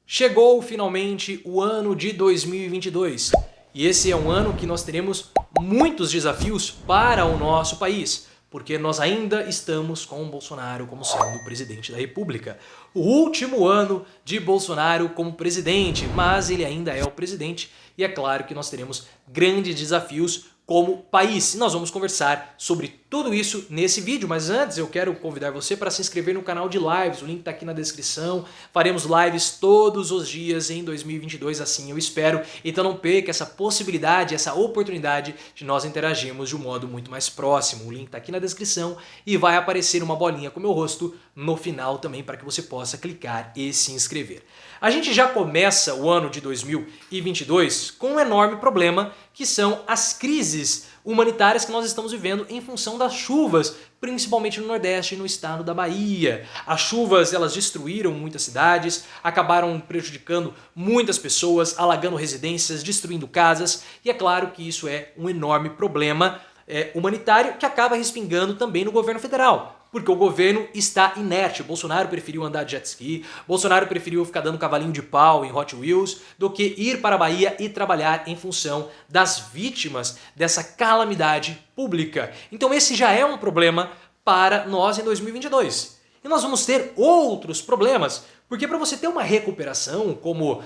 Chegou finalmente o ano de 2022 e esse é um ano que nós teremos muitos desafios para o nosso país, porque nós ainda estamos com o Bolsonaro como sendo o presidente da República. O último ano de Bolsonaro como presidente, mas ele ainda é o presidente e é claro que nós teremos grandes desafios como país. E nós vamos conversar sobre tudo isso nesse vídeo, mas antes eu quero convidar você para se inscrever no canal de lives, o link está aqui na descrição. Faremos lives todos os dias em 2022, assim eu espero. Então não perca essa possibilidade, essa oportunidade de nós interagirmos de um modo muito mais próximo. O link está aqui na descrição e vai aparecer uma bolinha com o meu rosto no final também para que você possa clicar e se inscrever. A gente já começa o ano de 2022 com um enorme problema, que são as crises humanitárias que nós estamos vivendo em função das chuvas, principalmente no Nordeste e no estado da Bahia. As chuvas, elas destruíram muitas cidades, acabaram prejudicando muitas pessoas, alagando residências, destruindo casas, e é claro que isso é um enorme problema humanitário que acaba respingando também no governo federal. Porque o governo está inerte. Bolsonaro preferiu andar de jet ski, Bolsonaro preferiu ficar dando cavalinho de pau em Hot Wheels do que ir para a Bahia e trabalhar em função das vítimas dessa calamidade pública. Então esse já é um problema para nós em 2022. E nós vamos ter outros problemas, porque para você ter uma recuperação como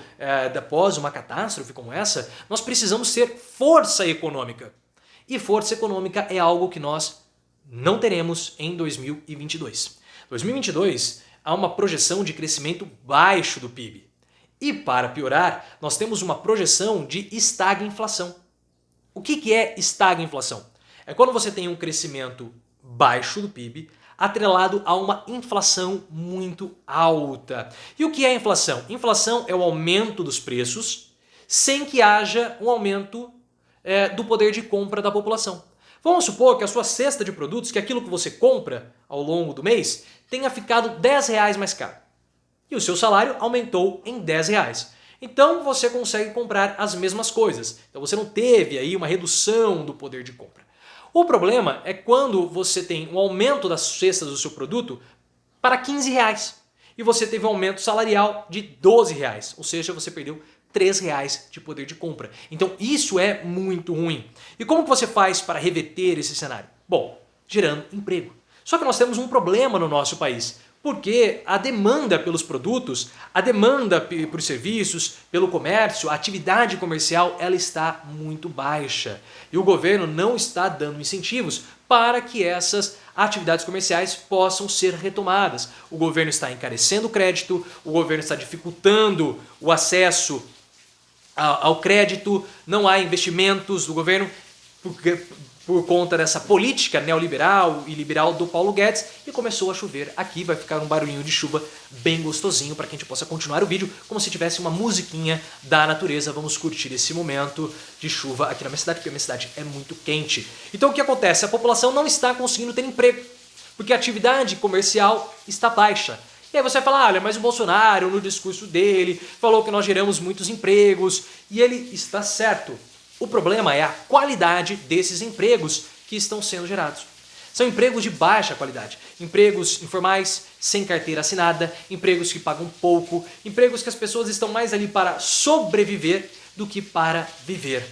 após uma catástrofe como essa, nós precisamos ter força econômica. E força econômica é algo que nós não teremos em 2022. 2022 há uma projeção de crescimento baixo do PIB. E para piorar, nós temos uma projeção de estagflação. O que é estagflação? É quando você tem um crescimento baixo do PIB atrelado a uma inflação muito alta. E o que é inflação? Inflação é o aumento dos preços sem que haja um aumento do poder de compra da população. Vamos supor que a sua cesta de produtos, que é aquilo que você compra ao longo do mês, tenha ficado R$10 mais caro. E o seu salário aumentou em R$10. Então você consegue comprar as mesmas coisas. Então você não teve aí uma redução do poder de compra. O problema é quando você tem um aumento das cestas do seu produto para R$15 e você teve um aumento salarial de R$12, ou seja, você perdeu R$3 de poder de compra. Então isso é muito ruim. E como que você faz para reverter esse cenário? Bom, gerando emprego. Só que nós temos um problema no nosso país, porque a demanda pelos produtos, a demanda por serviços, pelo comércio, a atividade comercial, ela está muito baixa. E o governo não está dando incentivos para que essas atividades comerciais possam ser retomadas. O governo está encarecendo o crédito, o governo está dificultando o acesso ao crédito, não há investimentos do governo por conta dessa política neoliberal e liberal do Paulo Guedes, e começou a chover aqui, vai ficar um barulhinho de chuva bem gostosinho para que a gente possa continuar o vídeo como se tivesse uma musiquinha da natureza. Vamos curtir esse momento de chuva aqui na minha cidade, porque a minha cidade é muito quente. Então o que acontece? A população não está conseguindo ter emprego, porque a atividade comercial está baixa. E aí você fala, olha, mas o Bolsonaro, no discurso dele, falou que nós geramos muitos empregos, e ele está certo. O problema é a qualidade desses empregos que estão sendo gerados. São empregos de baixa qualidade, empregos informais, sem carteira assinada, empregos que pagam pouco, empregos que as pessoas estão mais ali para sobreviver do que para viver.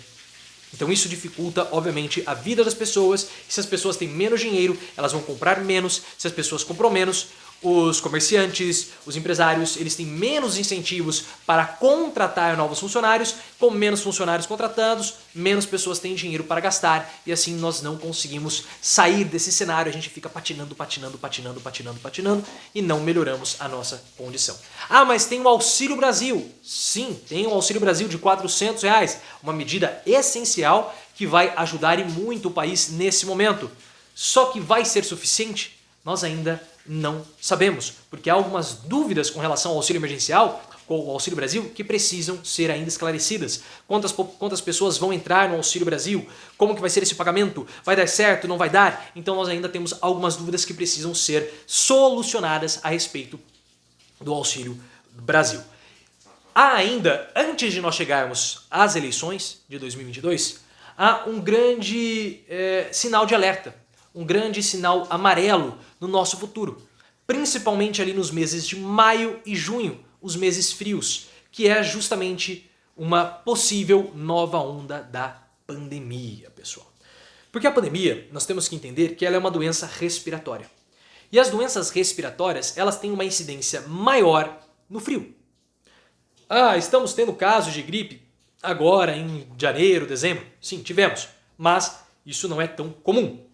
Então isso dificulta, obviamente, a vida das pessoas. E se as pessoas têm menos dinheiro, elas vão comprar menos. Se as pessoas compram menos, os comerciantes, os empresários, eles têm menos incentivos para contratar novos funcionários. Com menos funcionários contratados, menos pessoas têm dinheiro para gastar. E assim nós não conseguimos sair desse cenário. A gente fica patinando e não melhoramos a nossa condição. Ah, mas tem o Auxílio Brasil. Sim, tem o Auxílio Brasil de R$400. Uma medida essencial que vai ajudar e muito o país nesse momento. Só que vai ser suficiente? Nós ainda não sabemos, porque há algumas dúvidas com relação ao auxílio emergencial, com o Auxílio Brasil, que precisam ser ainda esclarecidas. Quantas pessoas vão entrar no Auxílio Brasil? Como que vai ser esse pagamento? Vai dar certo? Não vai dar? Então nós ainda temos algumas dúvidas que precisam ser solucionadas a respeito do Auxílio Brasil. Há ainda, antes de nós chegarmos às eleições de 2022, há um grande sinal de alerta, um grande sinal amarelo no nosso futuro, principalmente ali nos meses de maio e junho, os meses frios, que é justamente uma possível nova onda da pandemia, pessoal. Porque a pandemia, nós temos que entender que ela é uma doença respiratória. E as doenças respiratórias, elas têm uma incidência maior no frio. Estamos tendo casos de gripe agora em janeiro, dezembro? Sim, tivemos. Mas isso não é tão comum.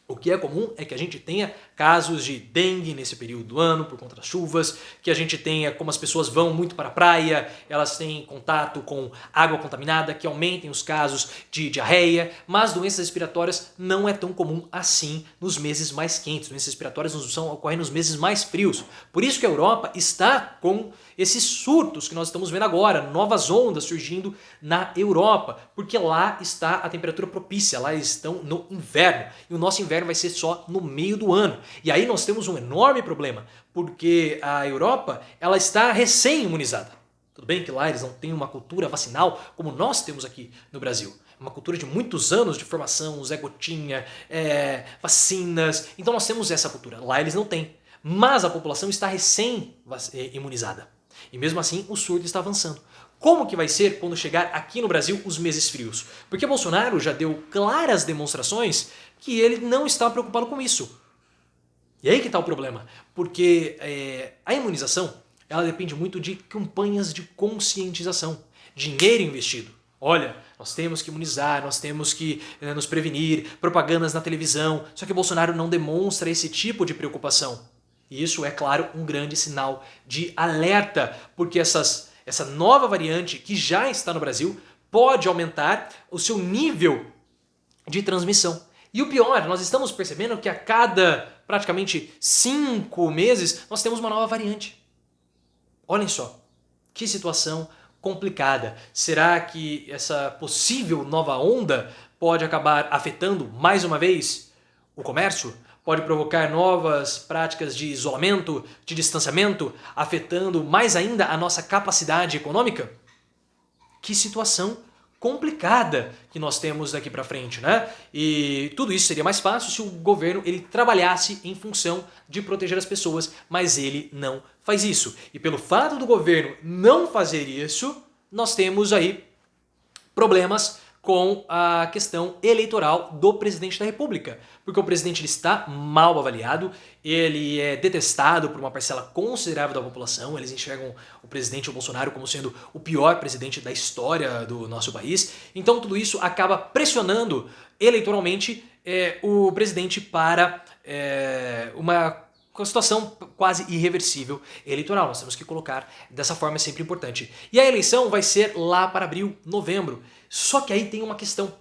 O que é comum é que a gente tenha casos de dengue nesse período do ano, por conta das chuvas, que a gente tenha, como as pessoas vão muito para a praia, elas têm contato com água contaminada, que aumentem os casos de diarreia, mas doenças respiratórias não é tão comum assim nos meses mais quentes. Doenças respiratórias ocorrem nos meses mais frios. Por isso que a Europa está com esses surtos que nós estamos vendo agora, novas ondas surgindo na Europa, porque lá está a temperatura propícia, lá eles estão no inverno, e o nosso inverno vai ser só no meio do ano. E aí nós temos um enorme problema, porque a Europa ela está recém-imunizada. Tudo bem que lá eles não têm uma cultura vacinal como nós temos aqui no Brasil. É uma cultura de muitos anos de formação, Zé Gotinha, vacinas. Então nós temos essa cultura. Lá eles não têm. Mas a população está recém-imunizada. E mesmo assim o surto está avançando. Como que vai ser quando chegar aqui no Brasil os meses frios? Porque Bolsonaro já deu claras demonstrações que ele não está preocupado com isso. E aí que está o problema. Porque a imunização ela depende muito de campanhas de conscientização. Dinheiro investido. Olha, nós temos que imunizar, nós temos que nos prevenir, propagandas na televisão. Só que Bolsonaro não demonstra esse tipo de preocupação. E isso é, claro, um grande sinal de alerta, porque essa nova variante que já está no Brasil pode aumentar o seu nível de transmissão. E o pior, nós estamos percebendo que a cada praticamente 5 meses nós temos uma nova variante. Olhem só, que situação complicada. Será que essa possível nova onda pode acabar afetando mais uma vez o comércio? Pode provocar novas práticas de isolamento, de distanciamento, afetando mais ainda a nossa capacidade econômica? Que situação complicada que nós temos daqui para frente, né? E tudo isso seria mais fácil se o governo ele trabalhasse em função de proteger as pessoas, mas ele não faz isso. E pelo fato do governo não fazer isso, nós temos aí problemas com a questão eleitoral do presidente da República. Porque o presidente ele está mal avaliado, ele é detestado por uma parcela considerável da população, eles enxergam o presidente o Bolsonaro como sendo o pior presidente da história do nosso país. Então tudo isso acaba pressionando eleitoralmente o presidente para uma situação quase irreversível eleitoral. Nós temos que colocar dessa forma, é sempre importante. E a eleição vai ser lá para abril, novembro. Só que aí tem uma questão.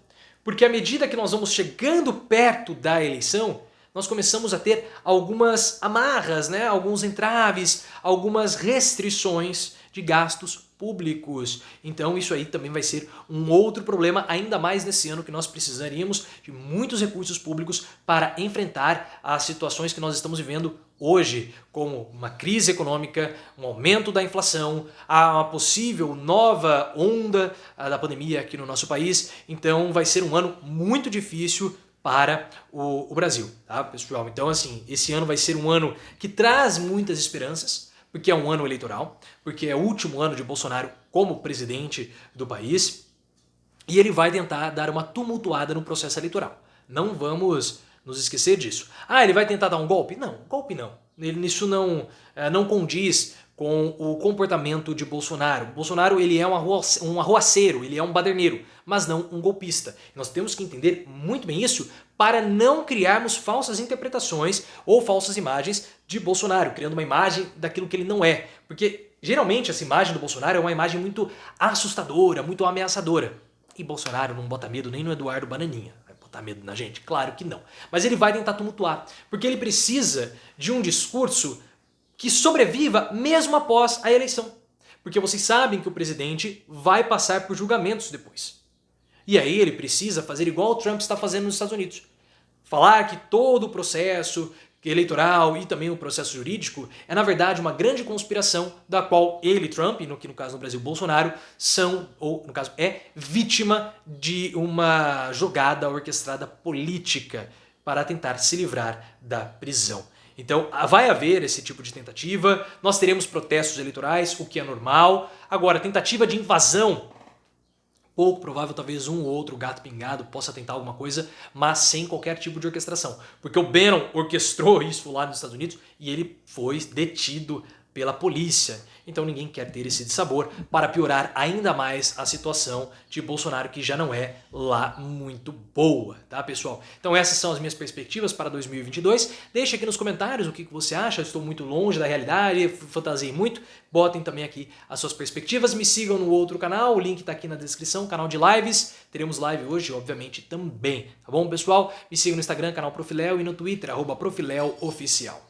Porque à medida que nós vamos chegando perto da eleição, nós começamos a ter algumas amarras, né? Alguns entraves, algumas restrições de gastos públicos. Então isso aí também vai ser um outro problema, ainda mais nesse ano que nós precisaríamos de muitos recursos públicos para enfrentar as situações que nós estamos vivendo hoje, como uma crise econômica, um aumento da inflação, uma possível nova onda da pandemia aqui no nosso país. Então vai ser um ano muito difícil para o Brasil, tá, pessoal? Então assim, esse ano vai ser um ano que traz muitas esperanças, porque é um ano eleitoral, porque é o último ano de Bolsonaro como presidente do país, e ele vai tentar dar uma tumultuada no processo eleitoral. Não vamos nos esquecer disso. Ele vai tentar dar um golpe? Não, golpe não. Isso não condiz com o comportamento de Bolsonaro. Bolsonaro ele é um arruaceiro, ele é um baderneiro, mas não um golpista. Nós temos que entender muito bem isso para não criarmos falsas interpretações ou falsas imagens de Bolsonaro, criando uma imagem daquilo que ele não é. Porque geralmente essa imagem do Bolsonaro é uma imagem muito assustadora, muito ameaçadora. E Bolsonaro não bota medo nem no Eduardo Bananinha. Vai botar medo na gente? Claro que não. Mas ele vai tentar tumultuar, porque ele precisa de um discurso que sobreviva mesmo após a eleição. Porque vocês sabem que o presidente vai passar por julgamentos depois. E aí ele precisa fazer igual o Trump está fazendo nos Estados Unidos. Falar que todo o processo eleitoral e também o processo jurídico é na verdade uma grande conspiração da qual ele, Trump, que no caso no Brasil Bolsonaro, é vítima de uma jogada orquestrada política para tentar se livrar da prisão. Então vai haver esse tipo de tentativa, nós teremos protestos eleitorais, o que é normal. Agora, tentativa de invasão, pouco provável, talvez um ou outro gato pingado possa tentar alguma coisa, mas sem qualquer tipo de orquestração. Porque o Bannon orquestrou isso lá nos Estados Unidos e ele foi detido pela polícia. Então ninguém quer ter esse dissabor para piorar ainda mais a situação de Bolsonaro, que já não é lá muito boa, tá, pessoal? Então essas são as minhas perspectivas para 2022. Deixa aqui nos comentários o que você acha. Eu estou muito longe da realidade, fantasiei muito. Botem também aqui as suas perspectivas. Me sigam no outro canal, o link está aqui na descrição, canal de lives. Teremos live hoje, obviamente, também. Tá bom, pessoal? Me sigam no Instagram, canal Profiléu, e no Twitter, @profileoficial.